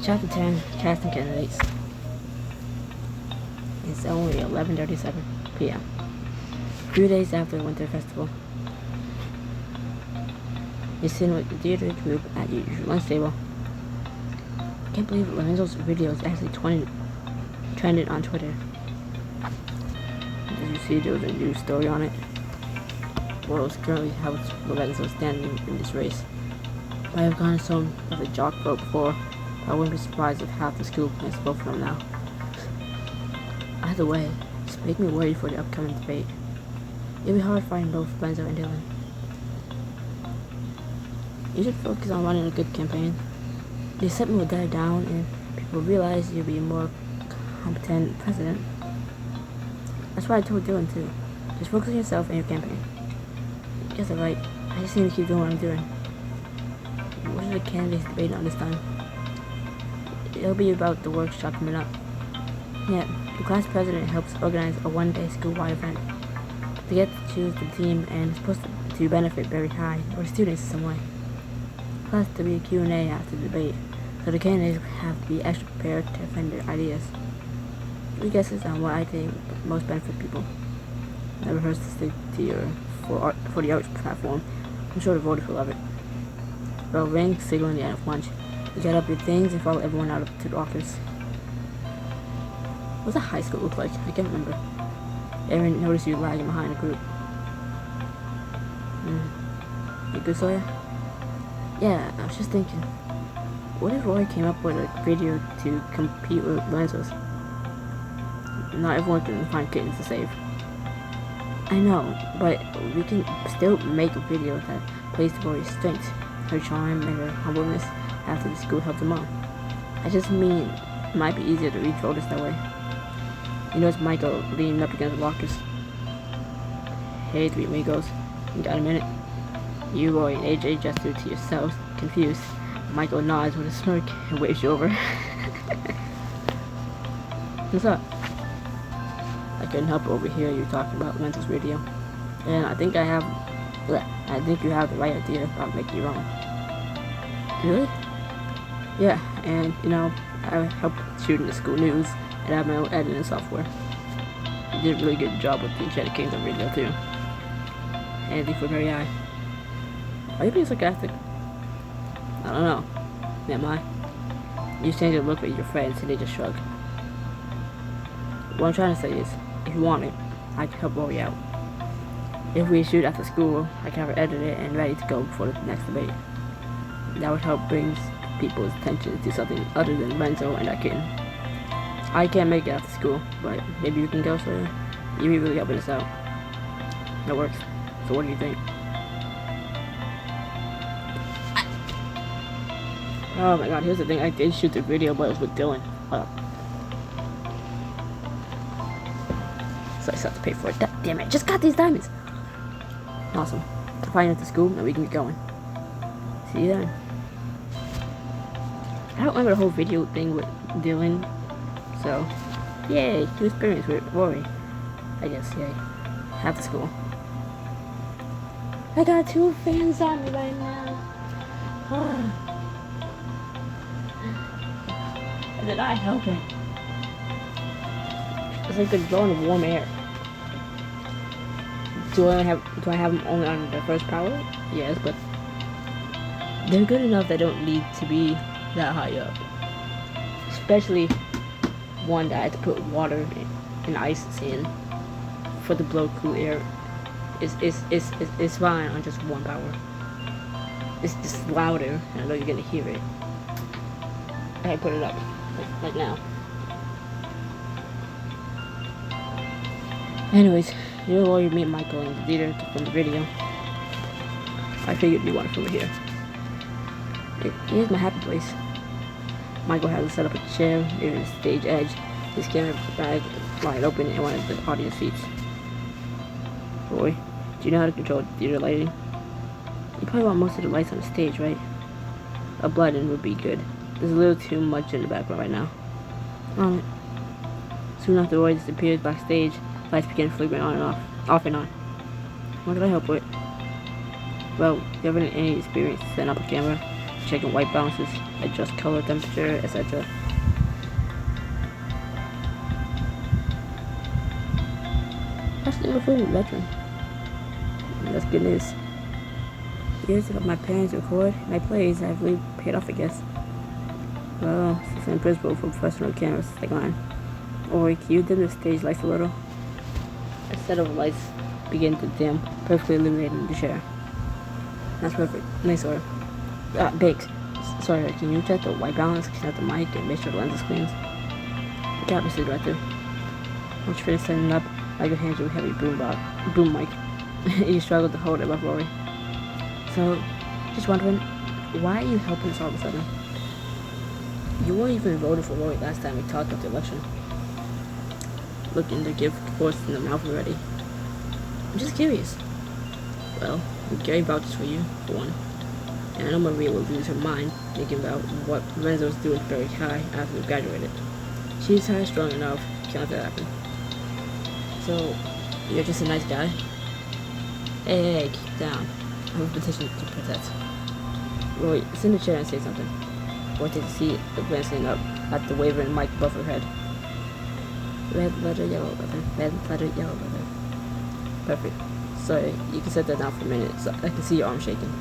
Chapter 10, Casting Candidates. It's only 11:37 p.m. A few days after the Winter Festival. You're sitting with the theater group at your lunch table. I can't believe Lorenzo's video is actually trended on Twitter. Did you see there was a news story on it? Worlds currently helps Lorenzo standing in this race. I have gone some of the jock vote before, but I wouldn't be surprised if half the school plans to vote for him now. Either way, it's making me worried for the upcoming debate. It'll be hard finding both Lorenzo and Dylan. You should focus on running a good campaign. The excitement will die down and people will realize you'll be a more competent president. That's what I told Dylan too. Just focus on yourself and your campaign. You guys are right. I just need to keep doing what I'm doing. What are the candidates debating on this time? It'll be about the workshop coming up. Yeah, the class president helps organize a one-day school-wide event. They get to choose the theme and it's supposed to benefit very high or students in some way. Plus, there'll be a Q&A after the debate, so the candidates have to be extra prepared to defend their ideas. 3 guesses on what I think most benefit people. I rehearsed to stick to your for the arts platform. I'm sure the voters will love it. Bell ring, signaling the end of lunch. You get up your things and follow everyone out to the office. What does a high school look like? I can't remember. Aaron noticed you lagging behind the group. You good, Sawyer? Yeah, I was just thinking. What if Roy came up with a video to compete with Lorenzo's? Not everyone can find kittens to save. I know, but we can still make a video that plays to Rory's strengths, her charm, and her humbleness after the school helped them all. I just mean, it might be easier to reach voters that way. You notice Michael leaning up against the lockers. Hey, 3 amigos. You got a minute? You, Roy, and AJ gesture to yourselves, confused. Michael nods with a smirk and waves you over. What's up? I couldn't help but overhear you talking about Lorenzo's radio. And I think you have the right idea about making your own. Really? Yeah, and I helped shooting the school news and I have my own editing software. You did a really good job with the Enchanted Kingdom radio too. Handy for very eye. Are you being sarcastic? I don't know. Am I? You change your look at your friends and they just shrug. What I'm trying to say is, if you want it, I can help Rory out. If we shoot after school, I can have her edited and ready to go before the next debate. That would help bring people's attention to something other than Renzo and that kitten. I can't make it after school, but maybe you can go, so you really helping us out. That works. So what do you think? Oh my god, here's the thing, I did shoot the video, but it was with Dylan. So I still have to pay for it. Damn it, just got these diamonds! Awesome. I'll find you at the school and we can get going. See you then. I don't remember the whole video thing with Dylan, so yay, new experience with Rory. I guess, yay. After school. I got 2 fans on me right now. And then I help it. It's like they're blowing warm air. Do I have them only on the first power? Yes, but they're good enough that don't need to be that high up. Especially one that I had to put water and ice in for the blow cool air. It's fine on just 1 power. It's just louder, and I know you're gonna hear it. I put it up like now. Anyways, you'll already meet Michael and the leader from the video. I figured you wanted to film it here. Here's my happy place. Michael has set up a chair near the stage edge. His camera bag wide open in one of the audience seats. Roy, do you know how to control theater lighting? You probably want most of the lights on the stage, right? A button would be good. There's a little too much in the background right now. On it. Soon after Roy disappears backstage, lights begin flickering on and off and on. What can I help with? Well, do you have any experience setting up a camera? checking white balances, adjust color, temperature, etc. Actually, I'm a full veteran. That's good news. Years of my parents record my plays, I've really paid off, I guess. Well, assistant principal for professional cameras, like mine. Or can you dim the stage lights a little? A set of lights begin to dim, perfectly illuminating the chair. That's perfect. Nice order. Baked. Sorry, can you check the white balance, connect the mic, and make sure the lens is clean? Got Mr. Director. Once you finish setting up, I can hand you a heavy boom mic. You struggle to hold it above Rory. So, just wondering, why are you helping us all of a sudden? You weren't even voted for Rory last time we talked about the election. Looking to give horse in the mouth already. I'm just curious. Well, Gary vouches for you, for one. And I know Maria will lose her mind thinking about what Renzo's doing very high after we graduated. She's high strong enough to let that happen. So, you're just a nice guy? Hey, keep down. I have a petition to protect. Roy, sit in the chair and say something. Roy takes a seat, glancing up at the wavering mic above her head. Red letter, yellow letter. Red letter, yellow letter. Perfect. Sorry, you can set that down for a minute so I can see your arm shaking.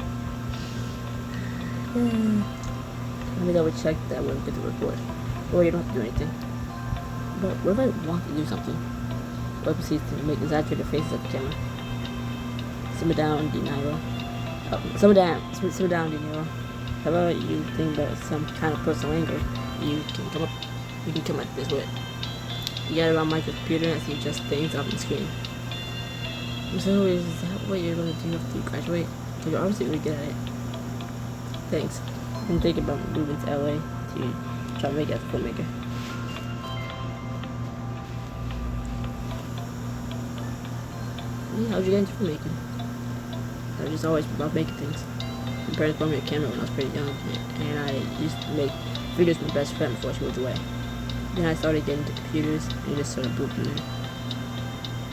Let me double check that we're good to record. Or you don't have to do anything. But what if I want to do something? Roy proceeds to make exaggerated faces at the camera. Simmer down, De Niro. Simmer down, De Niro. However you think about some kind of personal anger, you can come at this with. You get around my computer and see just things up on the screen. So is that what you're going to do after you graduate? Because you're obviously really good at it. Thanks. I've been thinking about moving to LA to try to make it as a filmmaker. How'd you get into filmmaking? I was just always about making things. My parents bought me a camera when I was pretty young, and I used to make videos with my best friend before she moved away. Then I started getting into computers, and it just sort of blew from there.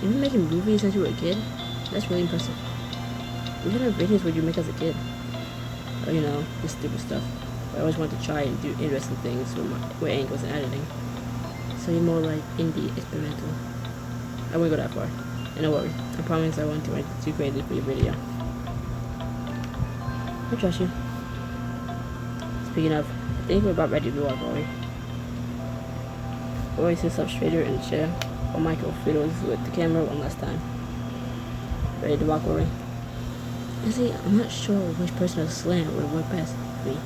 You've been making movies since you were a kid? That's really impressive. What kind of videos would you make as a kid? Oh, you know, just stupid stuff. I always wanted to try and do interesting things with angles and editing. So you're more like indie experimental. I won't go that far. And don't worry, I promise I won't do anything too crazy for your video. I trust you. Speaking of, I think we're about ready to walk, Rory. Rory sits up straighter in the chair, while Michael fiddles with the camera one last time. Ready to walk, Rory? You see, I'm not sure which person of slang would work best for me.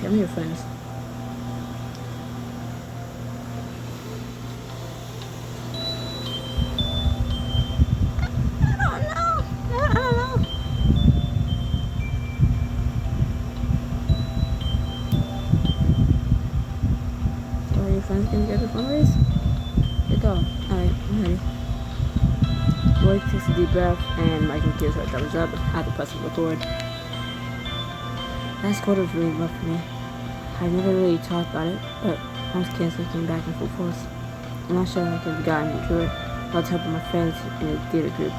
Family or friends? Friends getting together fundraise? Let's go. Alright, I'm ready. Roy takes a deep breath and Michael gives her a thumbs up after pressing record. Last quarter was really rough for me. I never really talked about it, but once cancer came back in full force. I'm not sure I could have gotten through it without helping my friends in the theater group,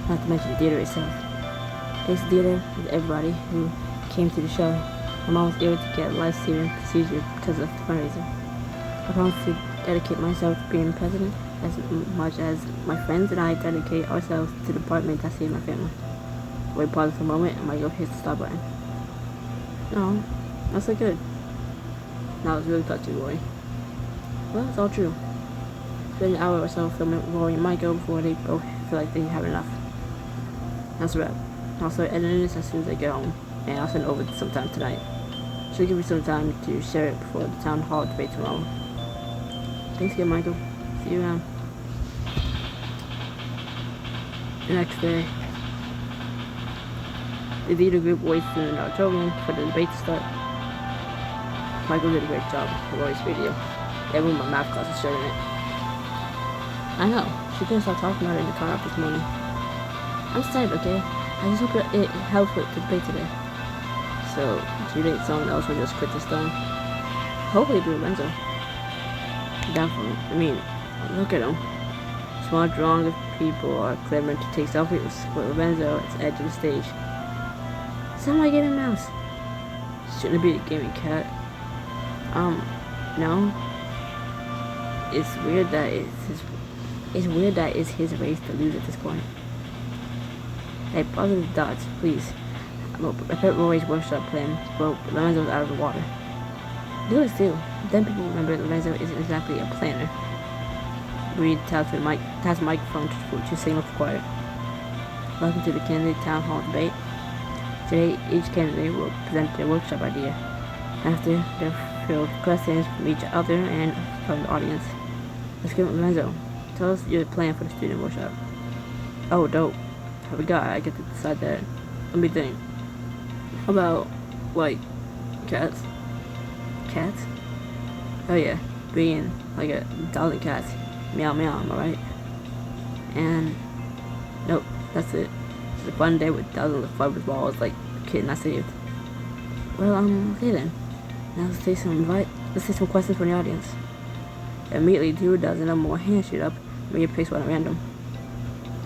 not to mention the theater itself. Thanks to theater and everybody who came to the show, my mom was able to get a life-saving procedure because of the fundraiser. I promise to dedicate myself to being president as much as my friends and I dedicate ourselves to the department that saved my family. Roy pauses for a moment and Michael hits the stop button. No, that's not good. Now it's really touching, Roy. Well, it's all true. Spend an hour or so filming Rory and Michael before they both feel like they have enough. That's a wrap. I'll start editing this as soon as I get home, and I'll send it over sometime tonight. Should give you some time to share it before the town hall debate tomorrow. Thanks again, Michael. See you around. The next day, the theater group waits in an auditorium for the debate to start. Michael did a great job with Rory's video. Everyone in my math class is sharing it. I know, she couldn't stop talking about it in the car this morning. I'm excited, okay? I just hope it helps with the debate today. So, do you think someone else will just quit this time? Hopefully it'll be Lorenzo. Definitely. I mean, look at him. Small drawings of people are clamoring to take selfies with Lorenzo at the edge of the stage. Somebody get a mouse. Shouldn't it be a gaming cat? No. It's weird that it's his race to lose at this point. Hey, positive dots, please. I bet Rory's workshop plan, but Lorenzo's out of the water. Do this too. Then people remember that Lorenzo isn't exactly a planner. Reed taps the microphone to signal for quiet. Welcome to the candidate town hall debate. Today, each candidate will present their workshop idea. After, they'll field questions from each other and from the audience. Let's go, Lorenzo. Tell us your plan for the student workshop. Oh, dope. I forgot I get to decide that. Let me think. How about, like, cats? Cats? Oh yeah, being like 1,000 cats. Meow meow, am I right? And, nope, that's it. It's a fun day with thousands of fibrous balls like a kid not saved. Well, okay then. Now let's take some questions from the audience. Immediately, 2 dozen or more hands shoot up, and you pick one at random.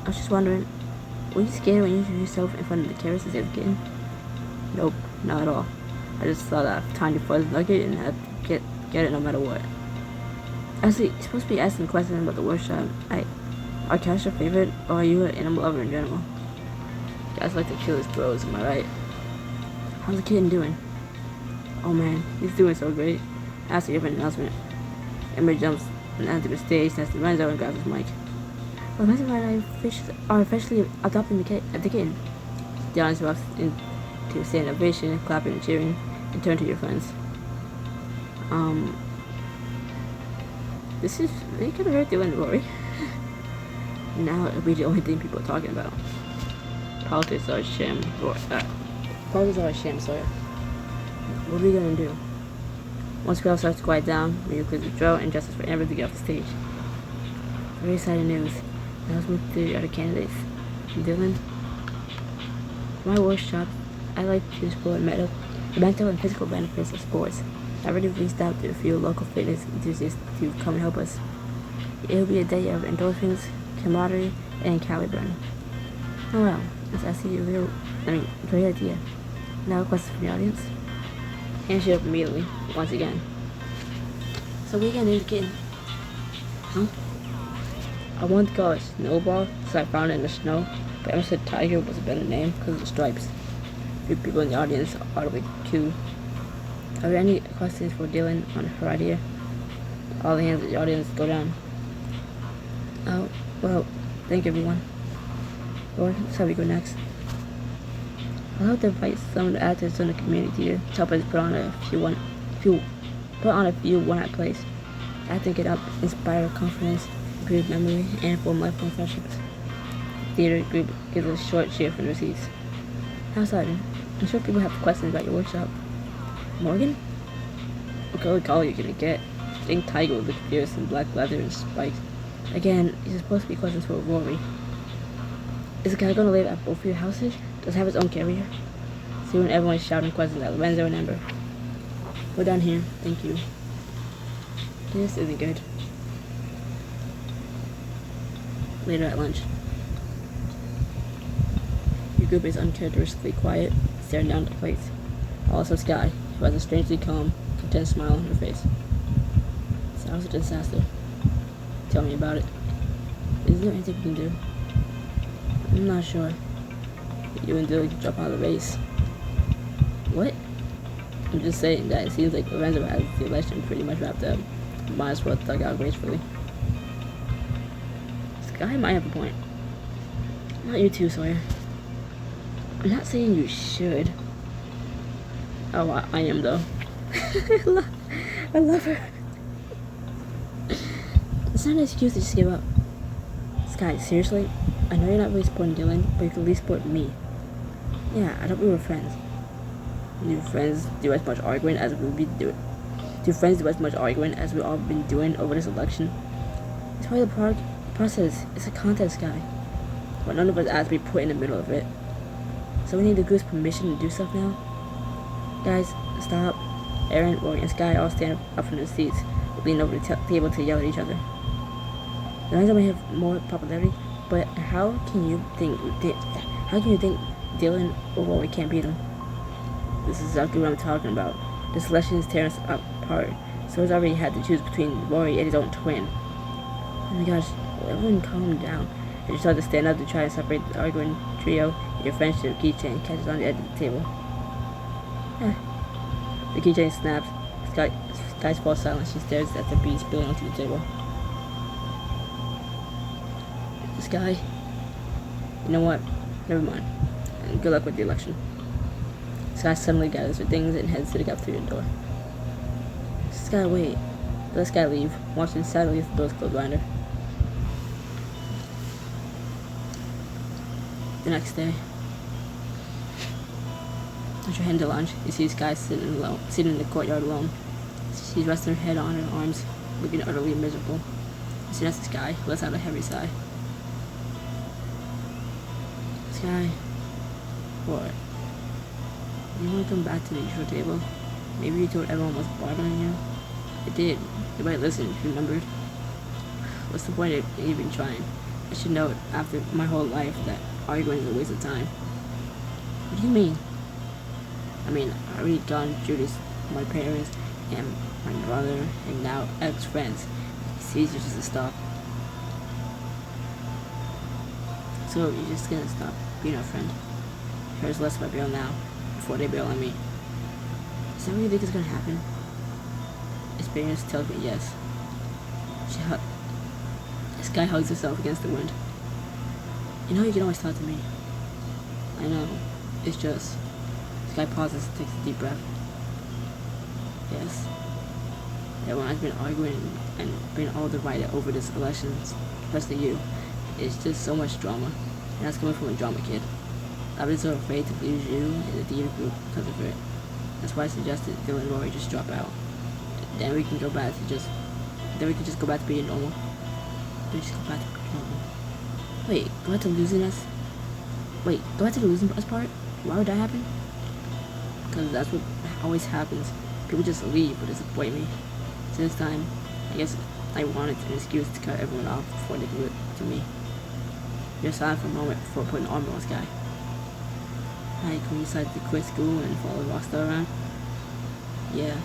I was just wondering, were you scared when you introduced yourself in front of the carrots as a kid? Nope, not at all. I just saw that tiny fuzz nugget and had to get it no matter what. Actually, you're supposed to be asking questions about the workshop. Are cats your favorite, or are you an animal lover in general? Cats like to kill his bros, am I right? How's the kitten doing? Oh man, he's doing so great. After your announcement, Ember jumps onto the stage next to Lorenzo and grabs his mic. Well, Lorenzo and I are officially adopting the kitten. The audience walks into a standing ovation, clapping and cheering, and turn to your friends. This is really kind of hurt Dylan and Rory. Now it'll be the only thing people are talking about. Politics are a sham, Sawyer. What are we gonna do? Once crowd starts to quiet down, we clear the drought and justice for Amber to get off the stage. Very exciting news. Now let's move to the other candidates. Dylan. For my workshop, I like to explore the mental and physical benefits of sports. I already reached out to a few local fitness enthusiasts to come and help us. It will be a day of endorphins, camaraderie, and calorie burning. Oh well, I see great idea. Now a question from the audience. Hand shoot up immediately, once again. So we gonna name the kitten? Huh? I wanted to call it Snowball, so I found it in the snow, but Emma said Tiger was a better name because of the stripes. A few people in the audience audibly coo. Are there any questions for Dylan on her idea? All the hands in the audience go down. Oh, well, thank you everyone. Lord, let's have we go next. I'll have to invite some of the actors in the community to help us put on a few one-act plays. I think it inspire confidence, improve memory, and form lifelong friendships. Theater group gives a short cheer from their seats. How exciting. I'm sure people have questions about your workshop. Morgan? What color collar are you gonna get? I think Tiger would look fierce in black leather and spikes. Again, these are supposed to be questions for Rory. Is the guy gonna live at both of your houses? Does he have his own carrier? Soon everyone's shouting questions at Lorenzo and Ember. We're done here, thank you. This isn't good. Later at lunch. Your group is uncharacteristically quiet, staring down at the plates. Also Sky, who has a strangely calm, content smile on her face. Sounds like a disaster. Tell me about it. Is there anything we can do? I'm not sure. You and Dylan can drop out of the race. What? I'm just saying that it seems like Lorenzo has the election pretty much wrapped up. Might as well thug out gracefully. Sky might have a point. Not you too, Sawyer. I'm not saying you should. Oh, I am though. I love her. It's not an excuse to just give up. Sky, seriously? I know you're not really supporting Dylan, but you can at least support me. Yeah, I thought we were friends. Do friends do as much arguing as we've been doing? Do friends do as much arguing as we've all been doing over this election? It's part of the process. It's a contest, Sky. But none of us asked to be put in the middle of it. So we need the group's permission to do stuff now? Guys, stop. Aaron, Rory, and Sky all stand up from their seats, lean over the table to yell at each other. Lorenzo may have more popularity, but how can you think Dylan or Rory can't beat him? This is exactly what I'm talking about. The selection is tearing us apart. So he's already had to choose between Rory and his own twin. Oh my gosh, everyone calm down. I just had to stand up to try to separate the arguing trio. Your friendship keychain catches on the edge of the table. The keychain snaps. Sky falls silent. She stares at the bees spilling onto the table. Sky, you know what? Never mind. And good luck with the election. Sky suddenly gathers her things and heads to the cafeteria door. Sky, wait. Let Sky leave, watching sadly as the doors close behind her. The next day, as you're heading to lunch, you see Sky sitting in the courtyard alone. She's resting her head on her arms, looking utterly miserable. She asks Sky, who lets out a heavy sigh. Sky, what? You want to come back to the usual table? Maybe you told everyone what's bothering you? I did. Nobody listened, remembered. What's the point of even trying? I should know after my whole life that arguing is a waste of time. What do you mean? I mean, I already gone through this with my parents and my brother and now ex-friends. It's easier just to stop. So you're just gonna stop being our friend? Cares less about bail now before they bail on me. Is that what you think is gonna happen? Experience tells me yes. Sky hugs herself against the wind. You know you can always talk to me. I know. It's just... Sky pauses and takes a deep breath. Yes. Everyone has been arguing and been all divided over this election, especially you. It's just so much drama. And that's coming from a drama kid. I've been so afraid to lose you in the theater group because of it. That's why I suggested Dylan and Rory just drop out. Then we can go back to just... Then we can just go back to being normal. Then just go back to being normal. Wait, go back to losing us? Wait, go back to the losing us part? Why would that happen? Because that's what always happens. People just leave or disappoint me. So this time, I guess I wanted an excuse to cut everyone off before they do it to me. You're silent for a moment before putting armor on Sky. Like when you decided to quit school and follow Rockstar around? Yeah.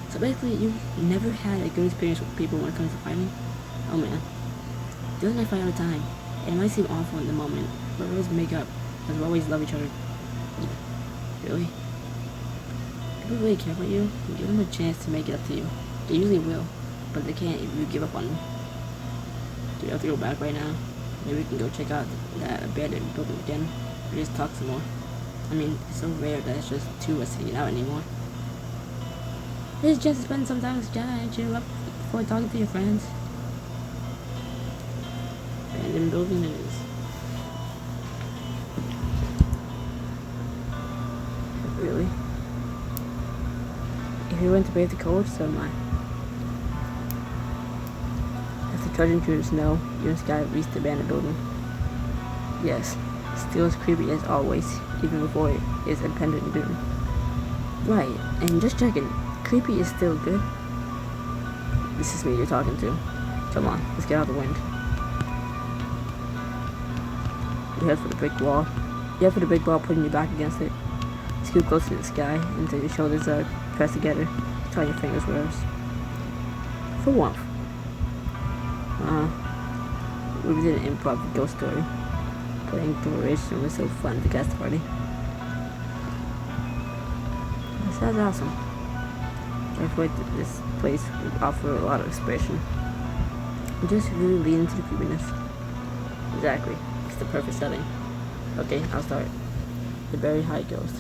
So basically, you've never had a good experience with people when it comes to fighting? Oh man. Dylan and I fight all the time. And it might seem awful in the moment, but we always make up, because we always love each other. Really? People really care about you. You give them a chance to make it up to you. They usually will, but they can't if you give up on them. Do you have to go back right now? Maybe we can go check out that abandoned building again, or just talk some more. I mean, it's so rare that it's just two of us hanging out anymore. There's a chance to spend some time with Jenna and cheer up before talking to your friends. Abandoned building it is. Really? If you went to bathe the cold, so am I. After trudging through the snow, you and Sky reached the abandoned building. Yes, still as creepy as always, even before its impending doom. Right, and just checking, creepy is still good? This is me you're talking to. Come on, let's get out of the wind. You head for the brick wall. You head for the brick wall, putting your back against it. Scoot close to the Sky until your shoulders are pressed together. Tie your fingers wherever. For warmth. We did an improv ghost story. Playing duration was so fun at the cast party. This sounds awesome. I feel like this place would offer a lot of expression. And just really lean into the creepiness. Exactly. It's the perfect setting. Okay, I'll start. The Very High Ghost.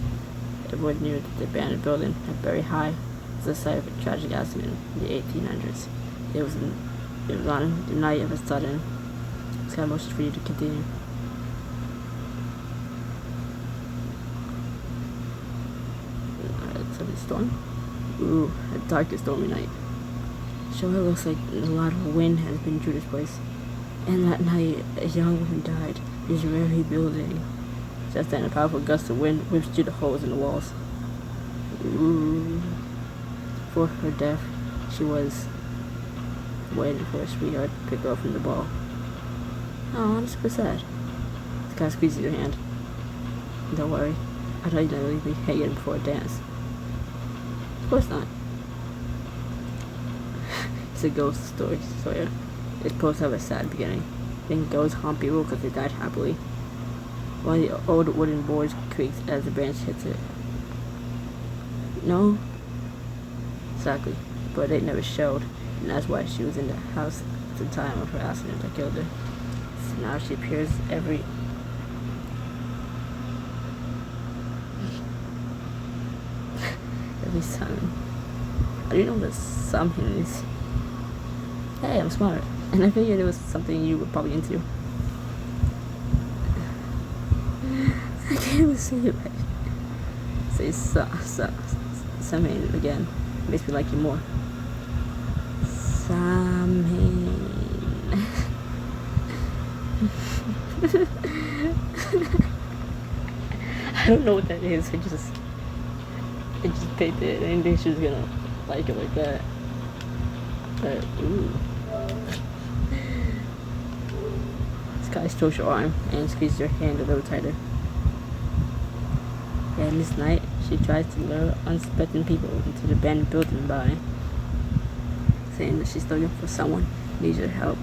Everyone near the abandoned building at Very High was the site of a tragic accident in the 1800s. It was on the night of a sudden. Sky motions for you to continue. Alright, so the storm? Ooh, a dark and stormy night. Sure looks like a lot of wind has been through this place. And that night, a young woman died in this very building. Just then, a powerful gust of wind whips through the holes in the walls. Ooh. For her death, she was waiting for her sweetheart to pick her up from the ball. Oh, I'm super sad. Sky squeezes your hand. Don't worry. I thought you never really hated him before a dance. Of course not. It's a ghost story, so yeah. It's supposed to have a sad beginning. Then ghosts haunt people because they died happily. One of the old wooden boards creaks as the branch hits it. No? Exactly. But it never showed, and that's why she was in the house at the time of her accident that killed her. So now she appears every summon. I didn't know what a summon is. Hey, I'm smart. And I figured it was something you were probably into. I can't even say it right. Say summon again. Makes me like you more. Summon. I don't know what that is. I just picked it. I didn't think she was gonna like it like that. But ooh. This guy strokes your arm and squeezes your hand a little tighter. And this night, she tries to lure unsuspecting people into the abandoned building by saying that she's looking for someone who needs your help.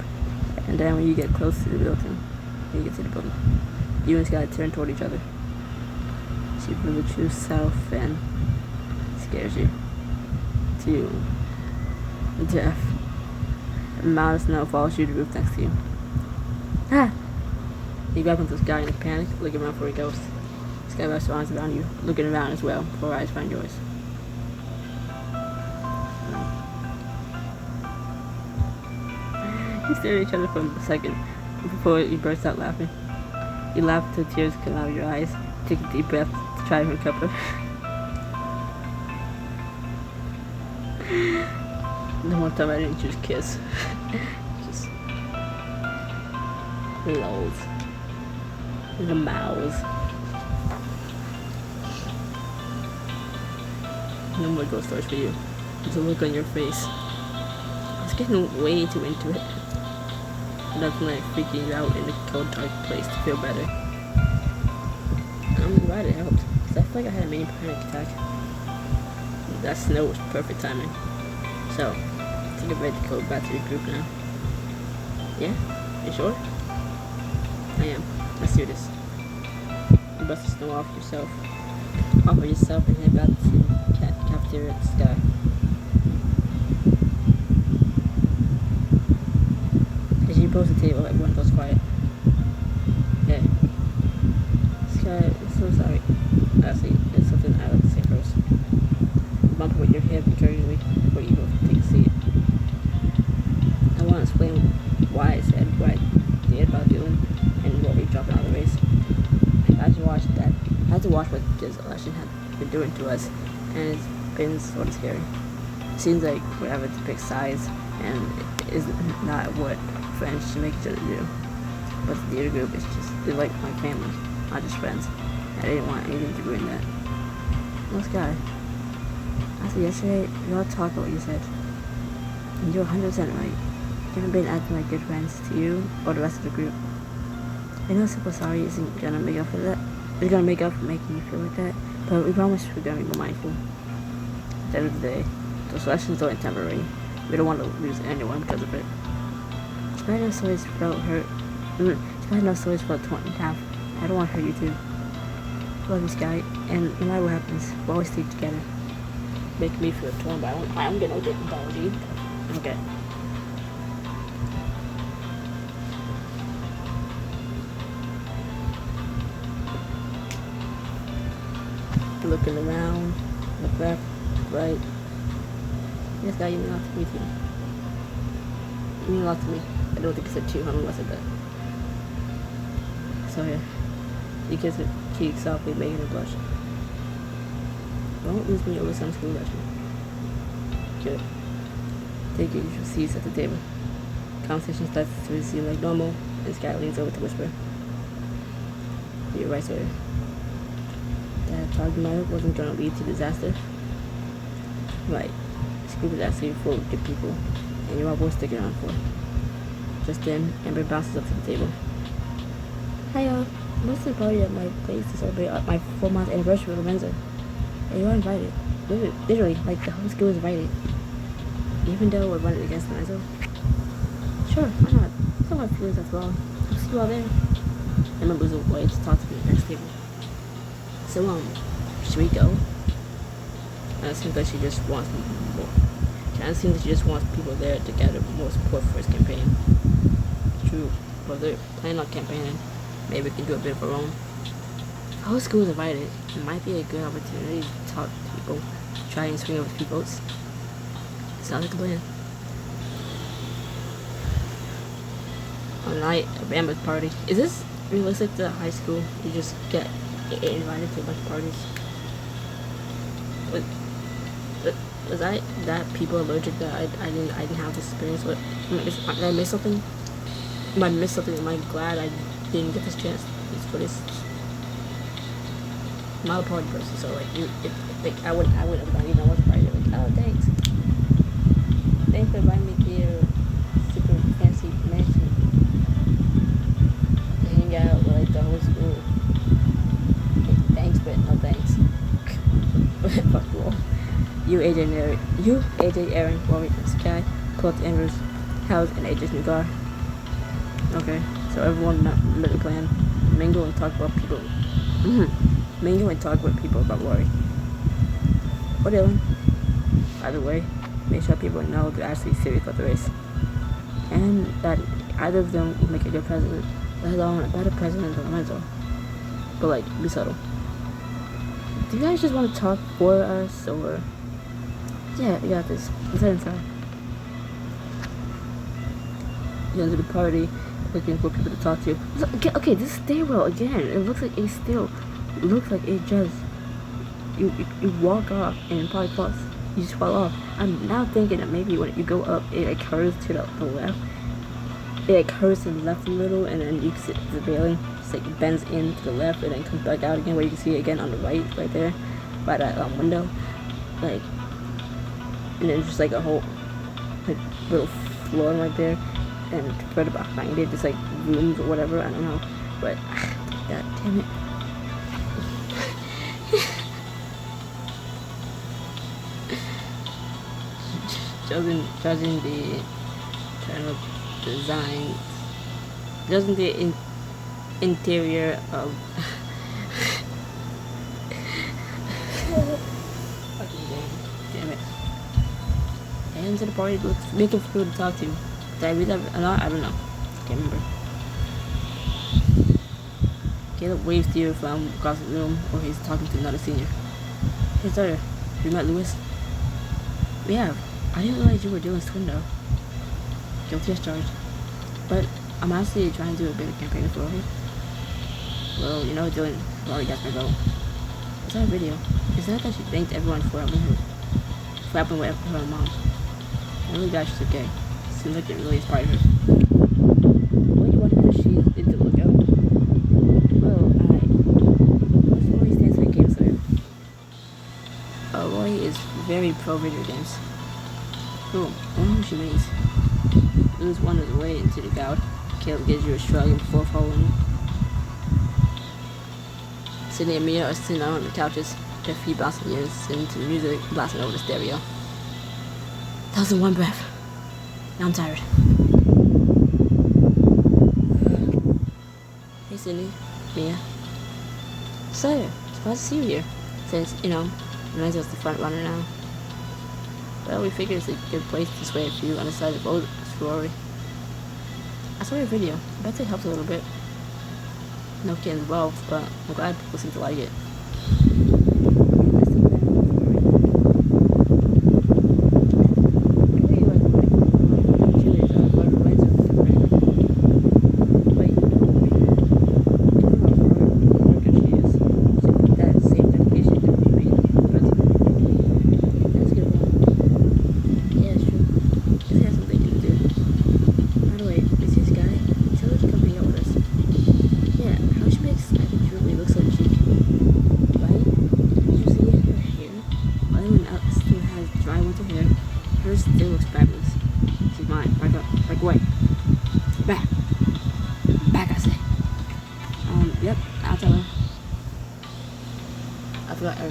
And then when you get close to the building, you and Sky turn toward each other. She reveals the true self and scares you to death. A mountain of snow follows you to the roof next to you. Ah! You grab onto Sky in a panic, looking around for a ghost. Sky wraps her arms around you, looking around as well, before her eyes find yours. You stare at each other for a second before you burst out laughing. You laugh till tears come out of your eyes. Take a deep breath to try to recover. The one time I didn't choose kiss. Just lols. The mouse. No more ghost stories for you. There's a look on your face. I was getting way too into it. Nothing like freaking you out in a cold, dark place to feel better. I'm glad it helped, because I feel like I had a mini panic attack. That snow was perfect timing. So, I think I'm ready to go back to the group now. Yeah? You sure? I am. Let's do this. You bust the snow off yourself. Off of yourself and head back to the cafeteria at the Sky. As you approach the table, everyone goes quiet. Yeah. Sky, I'm so sorry. Actually, there's something I'd like to say first. Bump with your hip encouragingly before you go take a seat. I want to explain why I said what I did about Dylan and what we dropped out of the race. I had to watch what this election had been doing to us, and it's been sort of scary. It seems like we're having to pick sides, and it is not what friends should make each other do. But the theater group is just, they're like my family, not just friends. I didn't want anything to ruin that. Well, Sky, after yesterday, we all talked about what you said. And you're 100% right. You haven't been acting like good friends to you or the rest of the group. I know a simple sorry isn't gonna make up for that. It's gonna make up for making you feel like that, but we promise we're gonna be more mindful. At the end of the day, those lessons are temporary. We don't want to lose anyone because of it. Despite no stories felt hurt. Despite no stories felt torn in half, I don't want to hurt you too. I love you, Sky, and no matter what happens, we'll always stay together. Make me feel torn, but I'm gonna get apology. Okay. Looking around, look left, right. This guy, you mean a lot to me too. You mean a lot to me. I don't think I said 200 unless I said that. So yeah, you kiss her cheek softly, making her blush. Don't lose me over some school lesson. Good. Take your usual seats at the table. Conversation starts to resume like normal, and Sky leans over to whisper. You're right, sir. That talking matter wasn't going to lead to disaster. Right. This group is actually full of good people, and you're all worth sticking around for. Just then, Amber bounces up to the table. Hiya. What's the party at my place to celebrate my 4-month anniversary with Lorenzo? And you are invited. Literally, like the whole school is invited. Even though we're running against Lorenzo. Sure, why not? Some of my feelings as well. I'll see you all there. Emma moves away to talk to me at the next table. So, should we go? And it seems like she just wants more. It seems like she just wants people there to gather more support for his campaign. True. Well, they're planning on campaigning. Maybe we can do a bit of our own. The whole school is invited. It might be a good opportunity to talk to people, try and swing over a few votes. Sounds like a plan. On night of Amber's party. Is this realistic to high school? You just get invited to a bunch of parties? Was I that people allergic that I didn't have this experience with? Did I miss something? Am I miss something? Am I glad I didn't get this chance for this? I'm not a party person, so like I wouldn't have gone even once party. Like, oh thanks for inviting me to your super fancy mansion to hang out with like the whole school. Like, thanks, but no thanks. Fuck you all. You, AJ, Aaron, Rory, Sky, pull up the Andrews, house, and AJ's new car. Okay, so everyone met the plan. Mingle and talk about people. Mingle and talk with people about Rory. Or Dylan. Either way, make sure people know they're actually serious about the race. And that either of them will make a good president, let alone a better president than Lorenzo. But like, be subtle. Do you guys just want to talk for us, or... Yeah, we got this. Let's head inside. You enter the party, looking for people to talk to. Okay, this stairwell again. It looks like it still looks like it just you walk off and it probably falls. You just fall off. I'm now thinking that maybe when you go up, it like curves to the left. It like curves to the left a little, and then you can see the railing just like bends in to the left and then comes back out again, where you can see it again on the right there, by that window, like. And then just like a whole like little floor right there, and further behind it, just like rooms or whatever. I don't know, but god damn it. Judging the kind of design, judging the interior of. Damn it. And to the party, looking for people to talk to. Did I read that a lot? I don't know. Can't remember. Caleb waves to you from across the room, or he's talking to another senior. Hey, sir, you met Lewis? We have. I didn't realize you were Dylan's twin, though. Guilty as charged. But I'm actually trying to do a bit of campaign for Rory. Well, you know, Dylan already got my vote. I saw a video. It said that she thanked everyone for helping with her mom. I really glad she's okay. Seems like it really inspired her. Well, you wonder if she did look out. Well, what's Rory stance on games there? Rory is very pro video games. Cool. I wonder who she means. Lewis wanders away into the crowd. Caleb gives you a shrug before following. Sydney and Mia are sitting on the couches, their feet bouncing ears, listening to the music blasting over the stereo. That was in one breath. Now I'm tired. Hey Sydney, Mia. So, surprised to see you here. Since, Lorenzo's the front runner now. Well, we figured it's a good place to sway a few undecided voters for Rory. I saw your video. I bet it helped a little bit. No kids involved, but I'm glad people seem to like it. Right?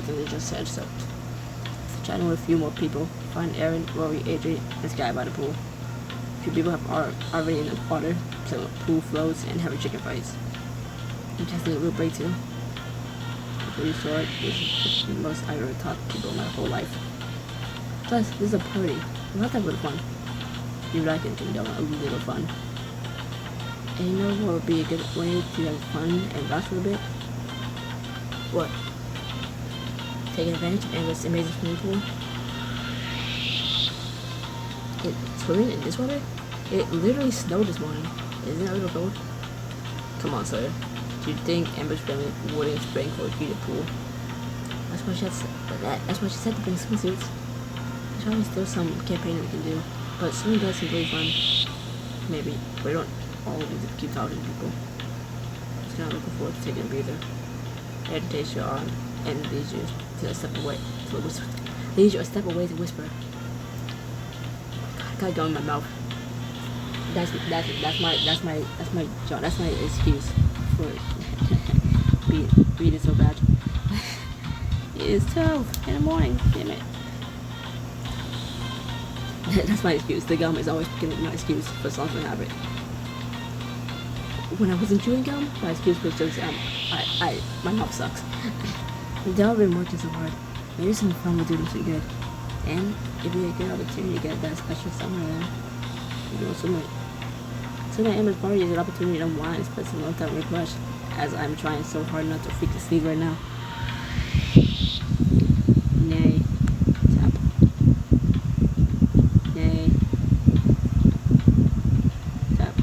everything they just said. So, chatting with a few more people, find Aaron, Rory, AJ, and this guy by the pool. A few people are already in the water, playing with pool floats and having chicken fights. I'm testing a real break too. I'm pretty sure this is the most I've ever taught people in my whole life. Plus, this is a party. I'm not that good fun. You like it, you a little fun. And you know what would be a good way to have fun and relax for a bit? What? Taking advantage of this amazing swimming pool. Swimming in this weather? It literally snowed this morning. Isn't that a little cold? Come on, sir. Do you think Amber's family wouldn't spring for a heated pool? That's why she said to bring swimsuits. There's probably still some campaigning we can do, but swimming does seem really fun. Maybe, but we don't all need to keep talking to people. Just kind of looking forward to taking a breather. Agitation on, and leads you to a step away to whisper. Leads you a step away to whisper. God, I gotta go in my mouth. That's my excuse for being so bad. It's 12 in the morning, damn it. That's my excuse. The gum is always giving my excuse for something to happen. When I wasn't chewing gum, my excuse was just my mouth sucks. They've all been working so hard. Maybe some fun will do them some good. And it'd be a good opportunity to get that special somewhere there. You know, so my Emma's party is an opportunity to unwind and spend some long time refresh, as I'm trying so hard not to freak to sleep right now. Nay. Tap. Nay. Tap.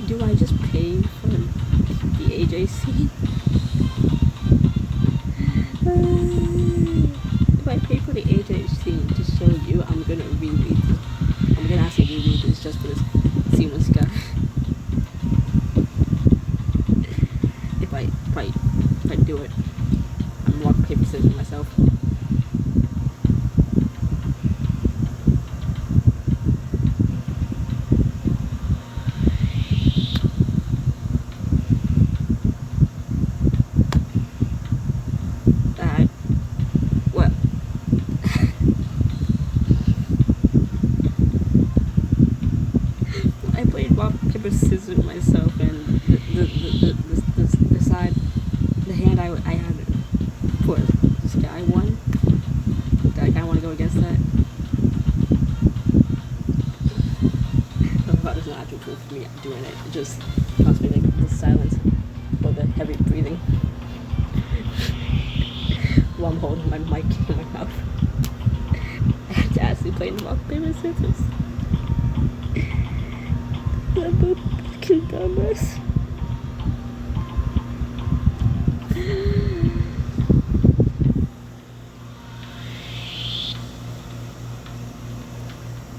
Do I just pay for the AJ scene? If I pay for the AJ scene to show you, I'm gonna reread this. I'm gonna ask you to reread this just for this seamless guy. If I do it, I'm rock, paper, scissors myself. I played rock, paper, scissors myself, and the side, the hand I had for this guy won. I kind of want to go against that. I thought it was not actually cool for me doing it. It just cost me like the silence or the heavy breathing while I'm holding my mic in my mouth. I have to actually play rock, paper, scissors. I'm a fucking dumbass.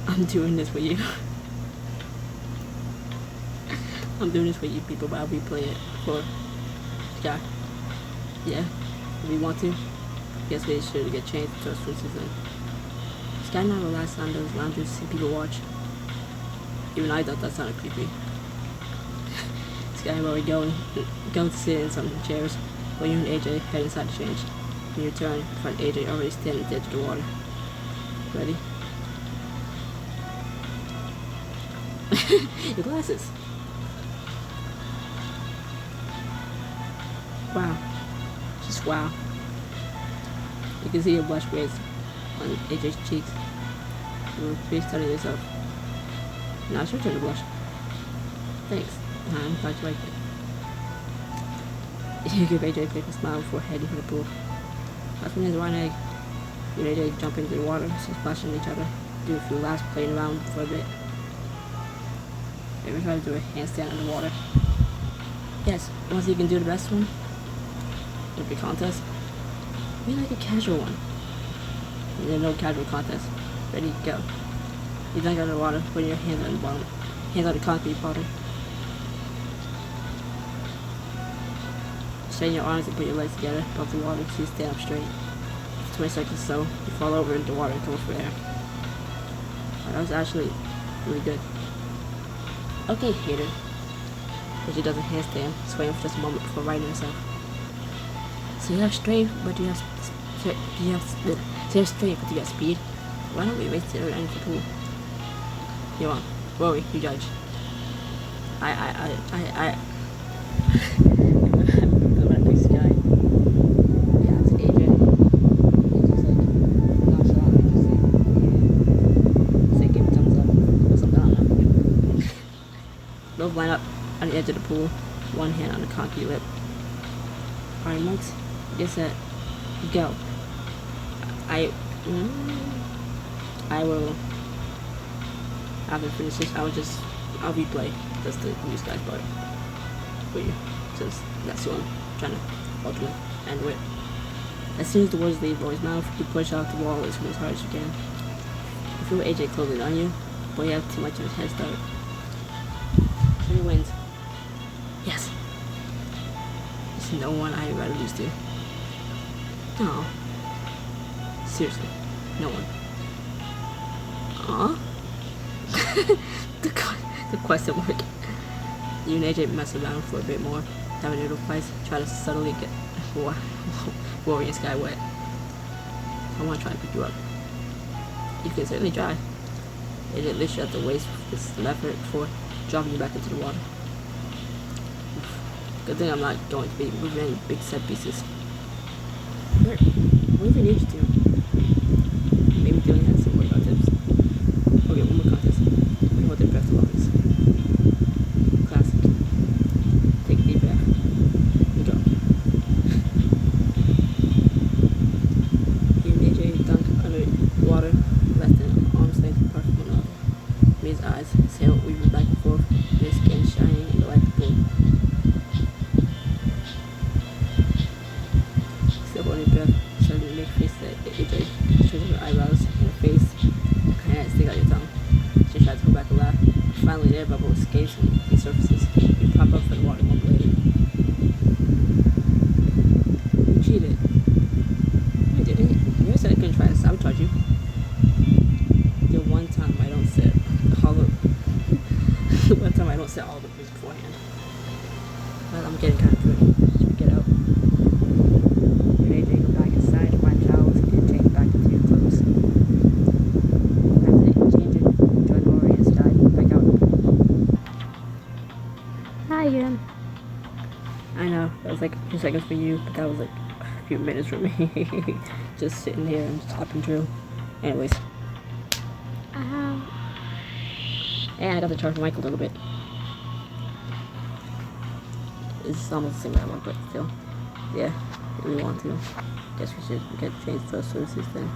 I'm doing this for you. I'm doing this for you people, but I'll replay it for Sky. Yeah, if you want to. Guess we should get changed to a swim season. Sky now relax on those lounges see people watch. Even I thought that sounded creepy. Sky, where we going to sit in some chairs while you and AJ head inside to change. When you turn, you find AJ already standing at the edge of the water. Ready? Your glasses. Wow. Just wow. You can see your blush braids on AJ's cheeks. You were pretty studying yourself. Now it's your turn to blush. Thanks. I'm glad you liked it. You give AJ a paper smile before heading for the pool. That's when there's one egg. You and AJ jump into the water, so splashing each other. Do a few laps playing around for a bit. Ever try to do a handstand in the water? Yes, once you can do the best one. It'll be a contest. Maybe like a casual one. There's no casual contest. Ready, go. You dunk out of the water, putting your hands on the bottom. Hands on the concrete bottom. Straighten your arms and put your legs together above the water so you stand up straight. 20 seconds or so, you fall over into water and come up for air. That was actually really good. Okay, hater. AJ does a handstand, swaying for just a moment before righting herself. So you have strength, but you have strength, but you got speed. Why don't we race to the end of the pool? You on? Rory, you judge. I the right next guy. Yeah, it's AJ. He's just like nonchalant, just like, yeah. Say give a thumbs up or something, I don't know. Both line up on the edge of the pool, one hand on the concrete lip. Alright, once get set, go. I will, after finish this, I'll replay just the news guys part for you, since that's what I'm trying to ultimately end with. As soon as the words leave Roy's mouth, you push off the wall as hard as you can. You feel AJ closing on you, but you have too much of a head start. So he wins. Yes. There's no one I'd rather lose to. No. Seriously, no one. Aww. the question mark. You and AJ mess around for a bit more, have a noodle fight, try to subtly get Rory and Sky wet. I want to try to pick you up. You can certainly try. AJ lifts you at the waist with some effort before dropping you back into the water. Good thing I'm not going to be moving any big set pieces. What if we need you to? Maybe Dylan has some workout tips. Okay, one more contest. We hold their breath the longest. Classic. Take a deep breath. And go. You and AJ dunk under water, less than arm's length apart from one another. His eyes, sail weaving back and forth, his skin shining in the light of the pool. Still holding your breath, starting to make a face that AJ stretches her eyebrows and her face, her hands stick out your tongue. She tries to hold back a laugh. Finally, the air bubble escapes from these surfaces. You pop up for the water a moment later. You cheated. You didn't. You said I couldn't try to sabotage you. The one time I don't set all the one time I don't set all the things beforehand. Well, I'm getting kind of pretty. Should we get out? AJ go back inside, find towels, and change back into your clothes. After changing, join Rory and Sky back out. Hi again. I know, that was like a few seconds for you, but that was like a few minutes for me. Just sitting here and talking through. Anyways. And I got the charge from Michael a little bit. It's almost the same way I want, but still. Yeah, if we want to. Guess we should get changed to services then.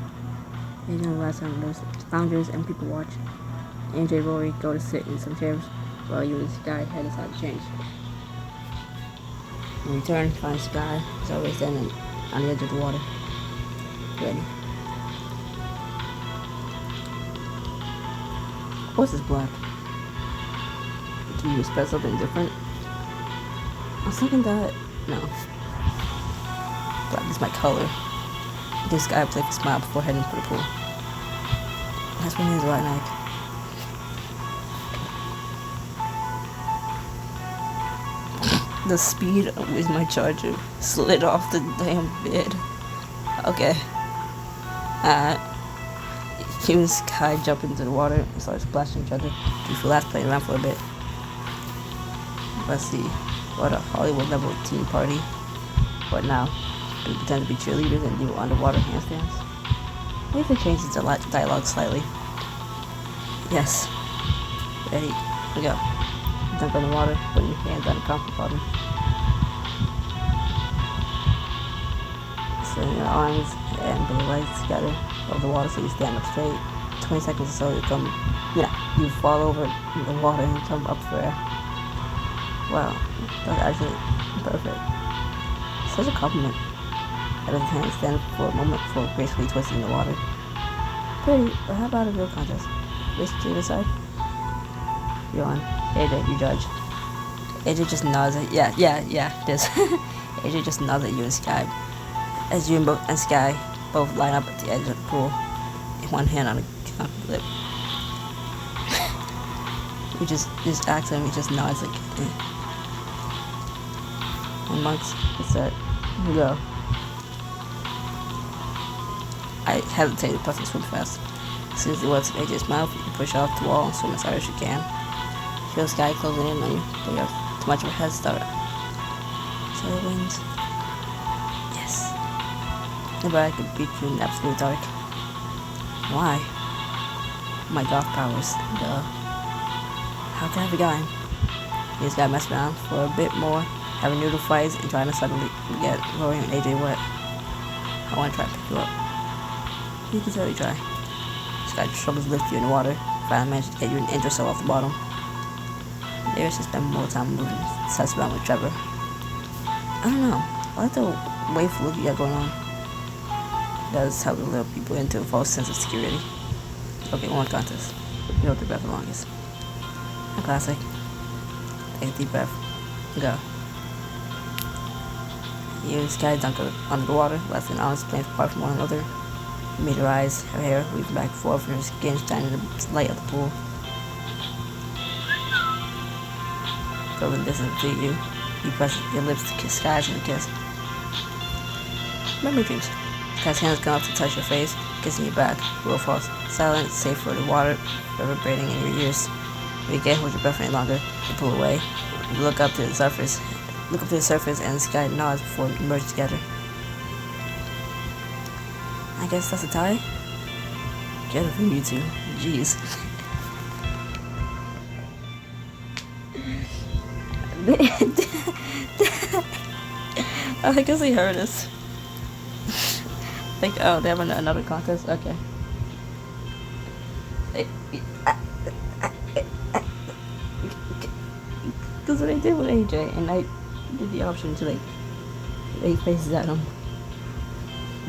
And you know, last time there's loungers and people watch. AJ and Rory go to sit in some chairs while you and Sky head inside to change. In return, find Sky is always standing on the edge of the water. Ready. What's this black? Do you expect something different? I was thinking that, no. Black is my color. This guy would like a smile before heading for the pool. That's when he was right, Nike. The speed at which my charger slid off the damn bed. Okay. You and Sky jump into the water and start splashing each other. You feel that's playing around for a bit. Let's see. What a Hollywood level teen party. What now? We pretend to be cheerleaders and do underwater handstands. Maybe if it changes the dialogue slightly. Yes. Ready? We go. Jump in the water, putting your hands on the comfort bottom. Setting your arms and bring your legs together over the water so you stand up straight. 20 seconds or so, you fall over in the water and come up for air. Wow, that's actually perfect. Such a compliment. I doesn't handstand for a moment before gracefully twisting the water. Pretty, but how about a real contest? Race to the side? You're on. AJ, you judge. AJ just nods at this. AJ just nods at you and Sky. As you and Sky both line up at the edge of the pool, and one hand on the lip. We just ask him, he just nods like, eh. And Monks said, "Here we go." I hesitate to puff and swim fast. As soon as the words made his mouth, you push off the wall and swim as hard as you can. You feel the sky closing in on you, but you have too much of a head start. So it wins. Yes. Nobody could beat you in the absolute dark. Why? My golf powers. Duh. How could I have forgotten? You just gotta mess around for a bit more, having noodle fights, and trying to suddenly get Rory and AJ wet. I want to try to pick you up. You can certainly try. Just gotta trouble to lift you in the water. Finally managed to get you an inch or so off the bottom. There's to spend more time moving. Suss around with Trevor. I don't know. I like the wave look you got going on. It does help to lure people into a false sense of security. Okay, one contest. You hold the breath the longest. A classic. Take a deep breath. Go. You and Sky dunk under the water, less than an ounce planes apart from one another. You meet her eyes, her hair weaving back and forth, and her skin shining in the light of the pool. Frozen distance between you. You press your lips to kiss Sky's and kiss. Memory dreams. Sky's hands come up to touch your face, kissing your back. Real false. Silent, safe for the water, reverberating in your ears. When you can't hold your breath any longer, you pull away. You look up to the surface. Look up to the surface, and the sky nods before you merge together. I guess that's a tie? Get it from you two. Jeez. I guess they heard us. Like, oh, they have another contest? Okay. That's what I did with AJ, and I did the option to, like, 8 faces at him.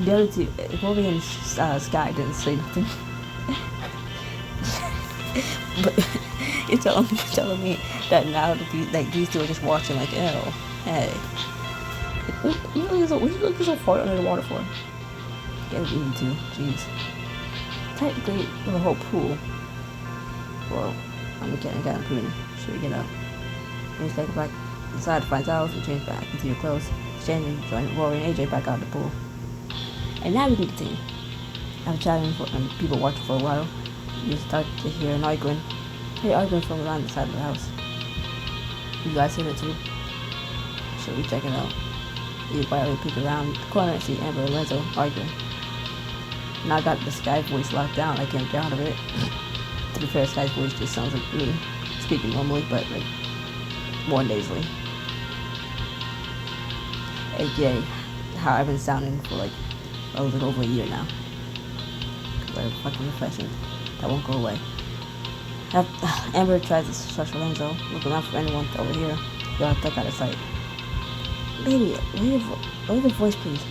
The other two, Bobby and Sky didn't say nothing. But you're telling me that now that these two are just watching, like, oh, hey. What are you looking so far under the water for? Get it easy too, jeez. Technically, the whole pool. Well, I'm getting kind of prudent. Should we get out? You just take it back inside to find towels and change back into your clothes. Exchange and join Rory and AJ back out of the pool. And now we can continue. After chatting and people watching for a while, you start to hear an arguing. Hear arguing from around the side of the house. You guys hear it too? Should we check it out? You quietly peek around the corner and see Amber and Lorenzo arguing. Now I got the Sky voice locked down, I can't get out of it. To be fair, Sky's voice just sounds like me speaking normally, but like more nasally. AKA how I've been sounding for like a little over a year now. Very fucking refreshing. That won't go away. Amber tries to shush Lorenzo, look around for anyone to overhear. Y'all duck out of sight. Baby, lower your voice, please.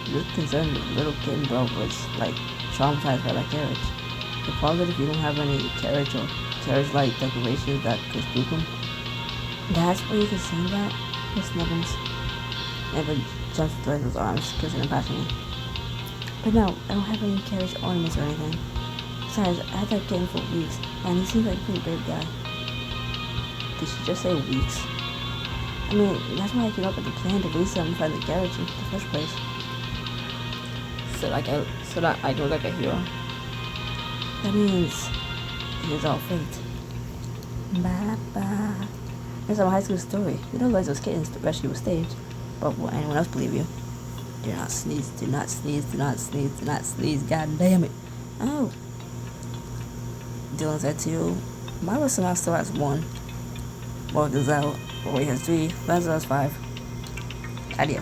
You're concerned the little kid bro was like traumatized by that carriage. You're positive you don't have any carriage or carriage-like decorations that could spook him? That's what you're concerned about? Miss Nubbins. Amber jumps to Lorenzo's arms, kissing him passionately. But no, I don't have any carriage ornaments or anything. Besides, I had that kitten for weeks, and he seems like a pretty brave guy. Did she just say weeks? I mean, that's why I came up with the plan to release him from the garage in the first place. So that I look like a hero. That means it is all fate. Ba-ba. That's our high school story. You know Lorenzo's kittens the rescue was staged. But will anyone else believe you? Do not sneeze, do not sneeze, do not sneeze, do not sneeze, god damn it. Oh. Dylan's at 2. Myra somehow still has 1. Morgan's out. Roy has 3. Lorenzo has 5. Adios.